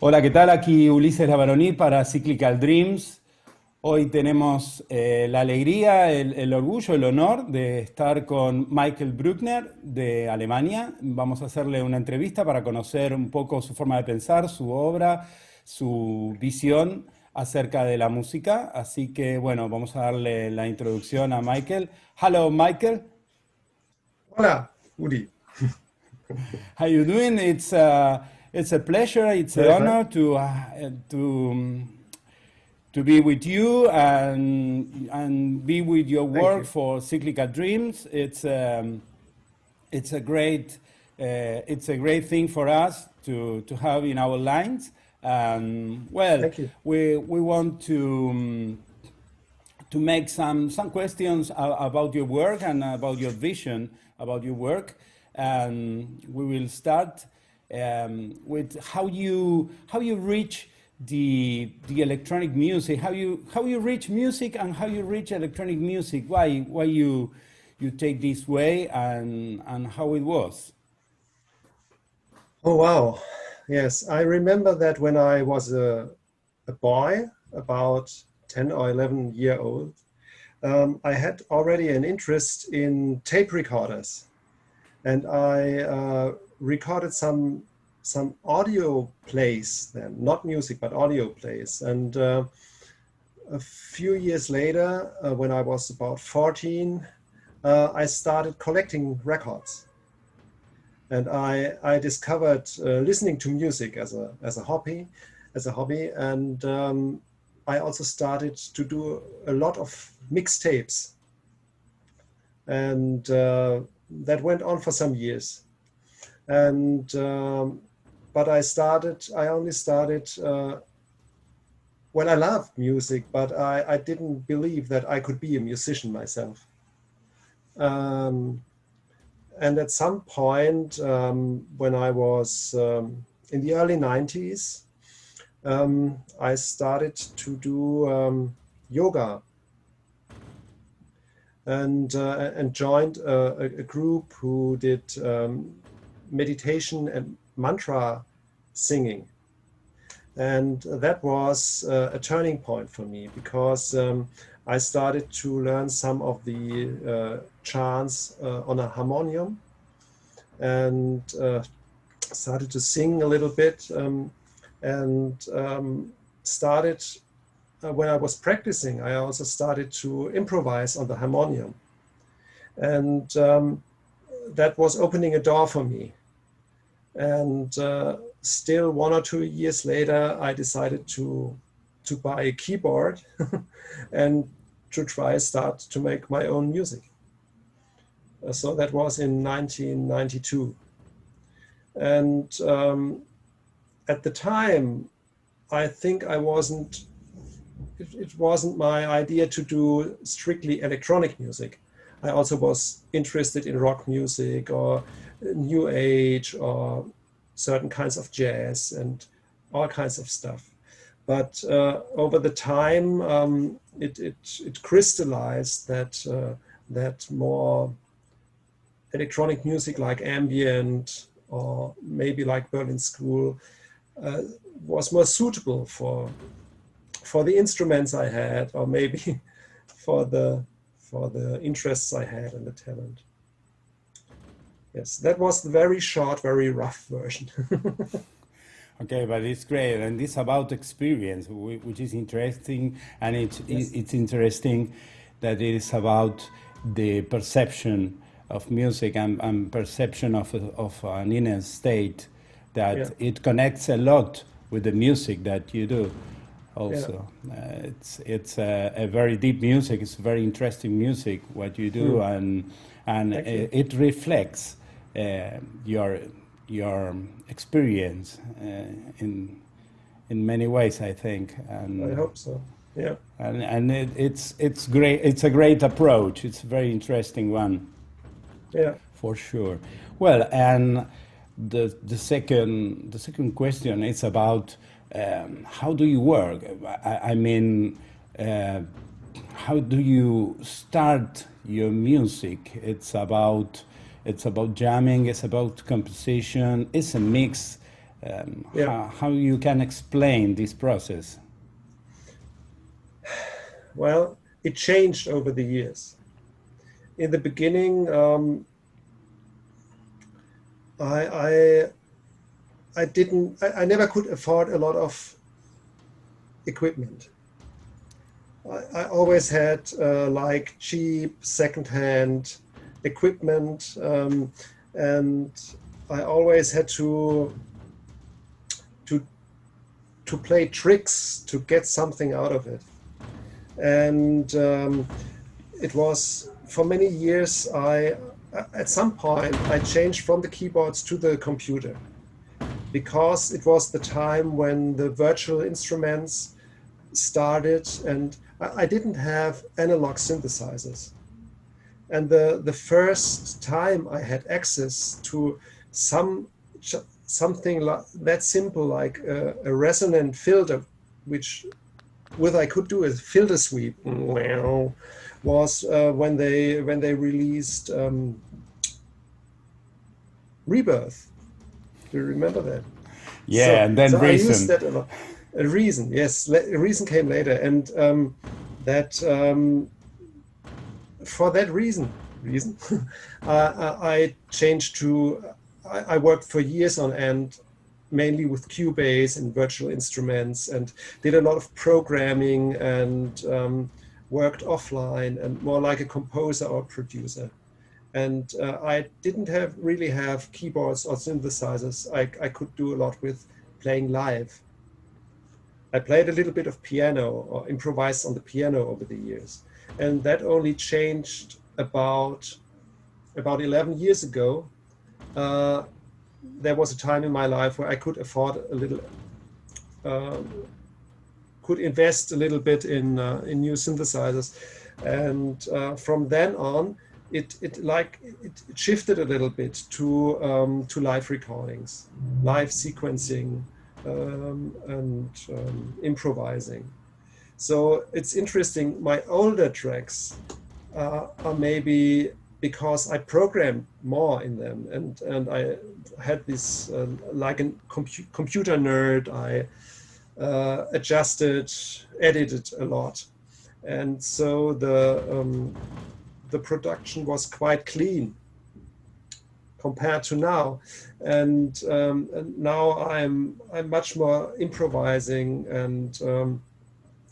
Hola, ¿qué tal? Aquí Ulises Lavaroní para Cyclical Dreams. Hoy tenemos la alegría, el orgullo, el honor de estar con Michael Brückner de Alemania. Vamos a hacerle una entrevista para conocer un poco su forma de pensar, su obra, su visión acerca de la música. Así que bueno, vamos a darle la introducción a Michael. Hello, Michael. Hola, Udi. How you doing? It's a pleasure. It's an Very fine. honor to be with you and be with your Thank work you. for Cyclical Dreams. It's a great thing for us to have in our lines. Well, Thank you. we want to make some questions about your work and about your vision about your work. We will start with how you reach the electronic music, how you reach music and how you reach electronic music. Why you take this way and how it was. Oh, wow. Yes, I remember that when I was a boy, about 10 or 11-year old, I had already an interest in tape recorders. And I recorded some audio plays then, not music, but audio plays. And a few years later, when I was about 14, I started collecting records. And I discovered listening to music as a hobby, and I also started to do a lot of mixtapes, and that went on for some years. And but I only started. Well, I loved music, but I didn't believe that I could be a musician myself. Um, and at some point, when I was in the early 90s, I started to do yoga, and joined a group who did meditation and mantra singing. And that was a turning point for me, because I started to learn some of the chants on a harmonium, and started to sing a little bit, and started when I was practicing, I also started to improvise on the harmonium. And that was opening a door for me. And still 1 or 2 years later, I decided to buy a keyboard and to start to make my own music. So that was in 1992. And at the time, I think it wasn't my idea to do strictly electronic music. I also was interested in rock music or new age or certain kinds of jazz and all kinds of stuff. But over the time, it crystallized that more electronic music like ambient or maybe like Berlin School uh, was more suitable for the instruments I had, or maybe for the interests I had and the talent. Yes, that was the very short, very rough version. Okay, but it's great, and it's about experience, which is interesting, and Yes. it's interesting that it is about the perception of music and perception of an inner state, Yeah. that it connects a lot with the music that you do. Yeah. Also, it's a very deep music. It's very interesting music what you do, Hmm. and Thank you. it reflects your experience in many ways, I think, I hope so. Yeah. it's great. It's a great approach. It's a very interesting one Yeah. for sure. Well, and the second question is about how do you work? I mean, uh, how do you start your music? It's about jamming. It's about composition. It's a mix Yeah. How you can explain this process? Well, it changed over the years. In the beginning, I I never could afford a lot of equipment. I always had like cheap secondhand equipment, and I always had to to play tricks to get something out of it. And it was for many years. I At some point I changed from the keyboards to the computer because it was the time when the virtual instruments started, and I didn't have analog synthesizers. And the first time I had access to some something like that simple, like a resonant filter, which what I could do is filter sweep, was when they released Rebirth. Do you remember that? Yeah, and then So I used reason. that a lot. A Reason, yes, a Reason came later, and that for that reason, I changed to. I worked for years on end, mainly with Cubase and virtual instruments, and did a lot of programming and worked offline and more like a composer or producer. And I didn't really have keyboards or synthesizers. I could do a lot with playing live. I played a little bit of piano or improvised on the piano over the years. And that only changed about 11 years ago. Uh, there was a time in my life where I could afford a little, uh, could invest a little bit in new synthesizers. And from then on, it shifted a little bit to live recordings, live sequencing, and improvising. So it's interesting. My older tracks are maybe because I programmed more in them, and I had this like a computer nerd. I adjusted, edited a lot, and so the production was quite clean compared to now. And now I'm much more improvising, and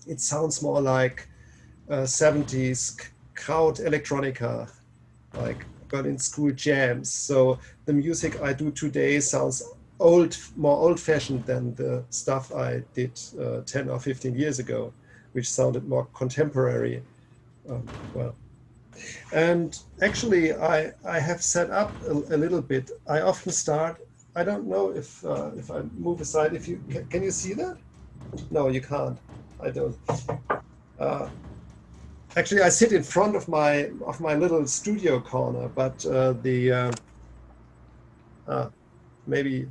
it sounds more like 70s crowd electronica, like Berlin school jams. So the music I do today sounds more old-fashioned than the stuff I did 10 or 15 years ago, which sounded more contemporary. Well, and actually, I have set up a little bit. I often start. I don't know if I move aside. If you can you see that? No, you can't. I don't. Uh, Actually, I sit in front of my little studio corner, but the maybe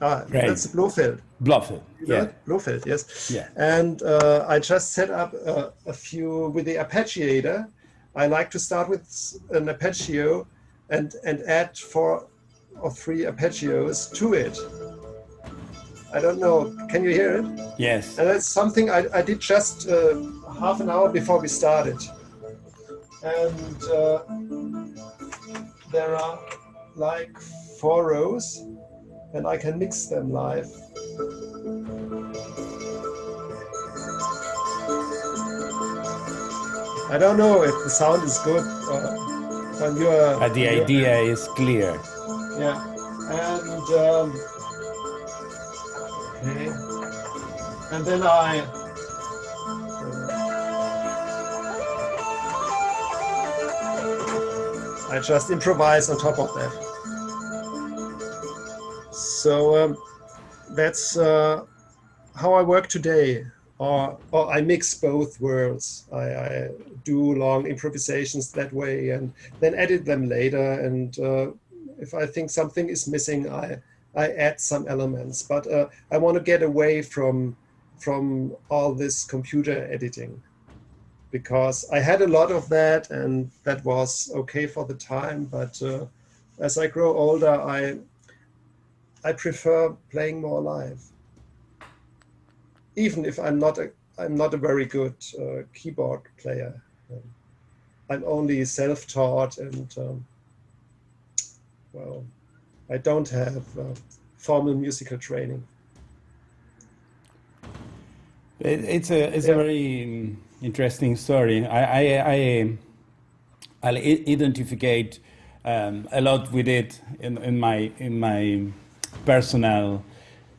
Great. that's Blofeld. Bluffet. You know Yeah. it? Blofeld, yes. Yeah. And I just set up a few with the arpeggiator. I like to start with an arpeggio and add 4 or 3 arpeggios to it. I don't know. Can you hear it? Yes. And that's something I did just half an hour before we started. And there are like 4 rows, and I can mix them live. I don't know if the sound is good on But the on your idea end. is clear. Yeah, and okay, and then I just improvise on top of that. So that's how I work today. Or I mix both worlds. I do long improvisations that way and then edit them later. And if I think something is missing, I add some elements. But I want to get away from all this computer editing, because I had a lot of that, and that was okay for the time. But as I grow older, I prefer playing more live, even if I'm not a very good keyboard player. I'm only self-taught, and well, I don't have formal musical training. It's a Yeah. very interesting story. I identify a lot with it in my personal Yes.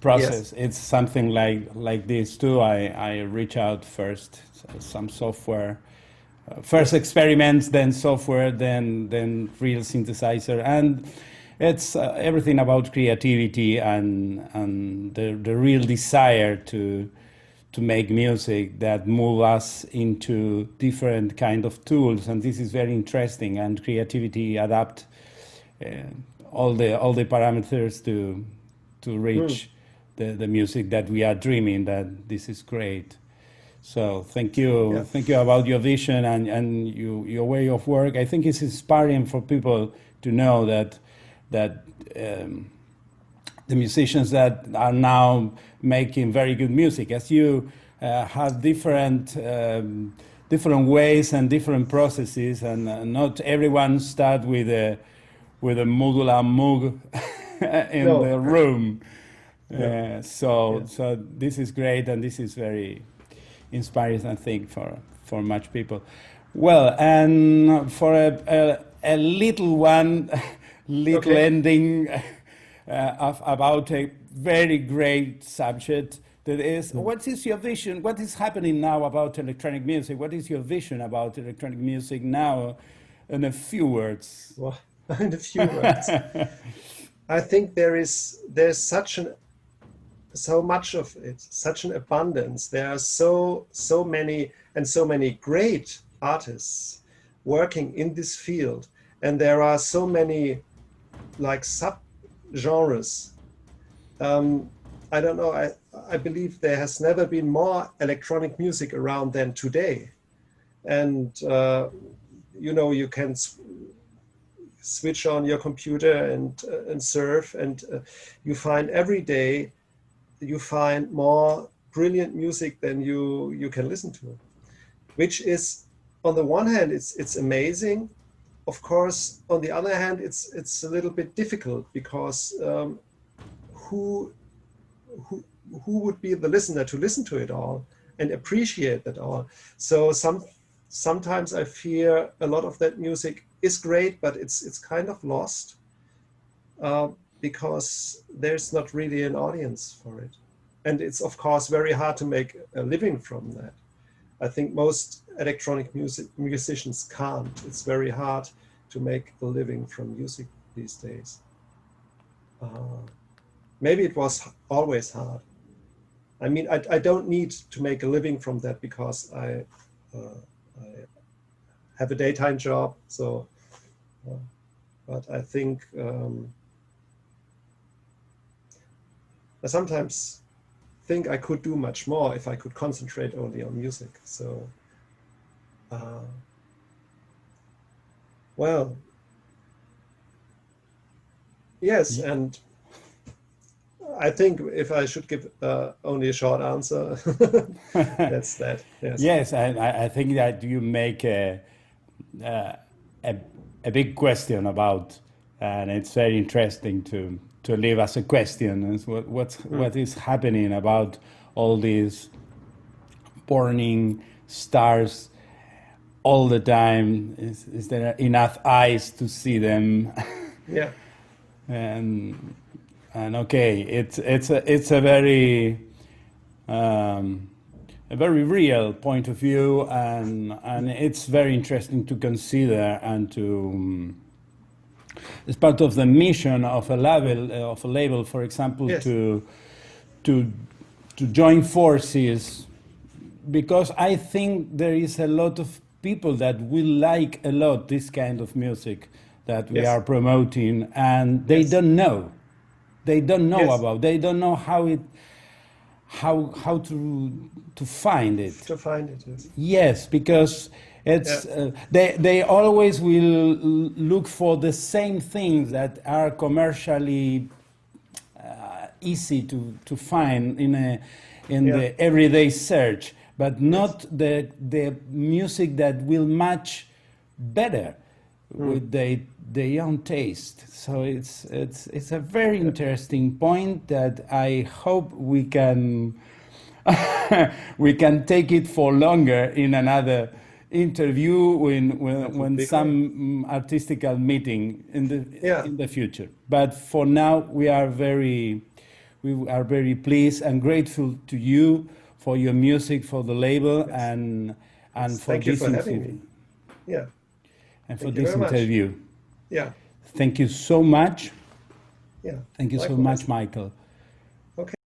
process. It's something like this too. I reach out first, some software, first Yes. experiments, then software, then real synthesizer, and it's everything about creativity and the real desire to make music that move us into different kind of tools, and this is very interesting. And creativity adapt uh, all the parameters to Hmm. reach the music that we are dreaming. That this is great. So Yeah. thank you about your vision and your way of work. I think it's inspiring for people to know that um, the musicians that are now making very good music, as you have different ways and different processes, and not everyone start with a modular Moog in No. the room. No. So Yeah. so this is great, and this is very inspiring, I think, for much people. Well, and for a little one, little Okay. ending about a very great subject that is, Hmm. what is your vision? What is happening now about electronic music? What is your vision about electronic music now, in a few words? Well, in a few words, I think there's so much of it, such an abundance. There are so many and so many great artists working in this field, and there are so many like sub genres. Um, I don't know. I believe there has never been more electronic music around than today, and you can switch on your computer and surf, and you find every day you find more brilliant music than you can listen to, which is, on the one hand, it's amazing. Of course, on the other hand, it's a little bit difficult, because who who who would be the listener to listen to it all and appreciate that all? So sometimes I fear a lot of that music is great, but it's kind of lost, uh, because there's not really an audience for it. And it's, of course, very hard to make a living from that. I think most electronic musicians can't. It's very hard to make a living from music these days. Uh, Maybe it was always hard. I mean, I don't need to make a living from that, because I have a daytime job. So, uh, but I think I sometimes think I could do much more if I could concentrate only on music. So, uh, well, yes, and I think if I should give only a short answer, that's that. Yes. Yes, I think that you make uh, a, a big question about, and it's very interesting to leave as a question, is Hmm. what is happening about all these burning stars all the time. Is there enough eyes to see them? Yeah. and and okay, it's um, a very real point of view, and it's very interesting to consider and to it's part of the mission of a label, for example, Yes. to to join forces, because I think there is a lot of people that will like a lot this kind of music that we are Yes. promoting, and they Yes. don't know. They don't know Yes. about. They don't know how to find it. To find it. Yes. Yes, because Yeah. it's they always will look for the same things that are commercially easy to find in Yeah. the everyday search, but not the music that will match better with their own taste. So it's a very interesting point that I hope we can we can take it for longer in another interview when be some artistical meeting Yeah. in the future. But for now, we are very pleased and grateful to you for your music, for the label, Yes. and Yes. for Thank you this for having interview. me. Yeah. And for Thank you this very much. interview. Yeah. Thank you so much. Yeah. Thank you so Likewise. much, Michael.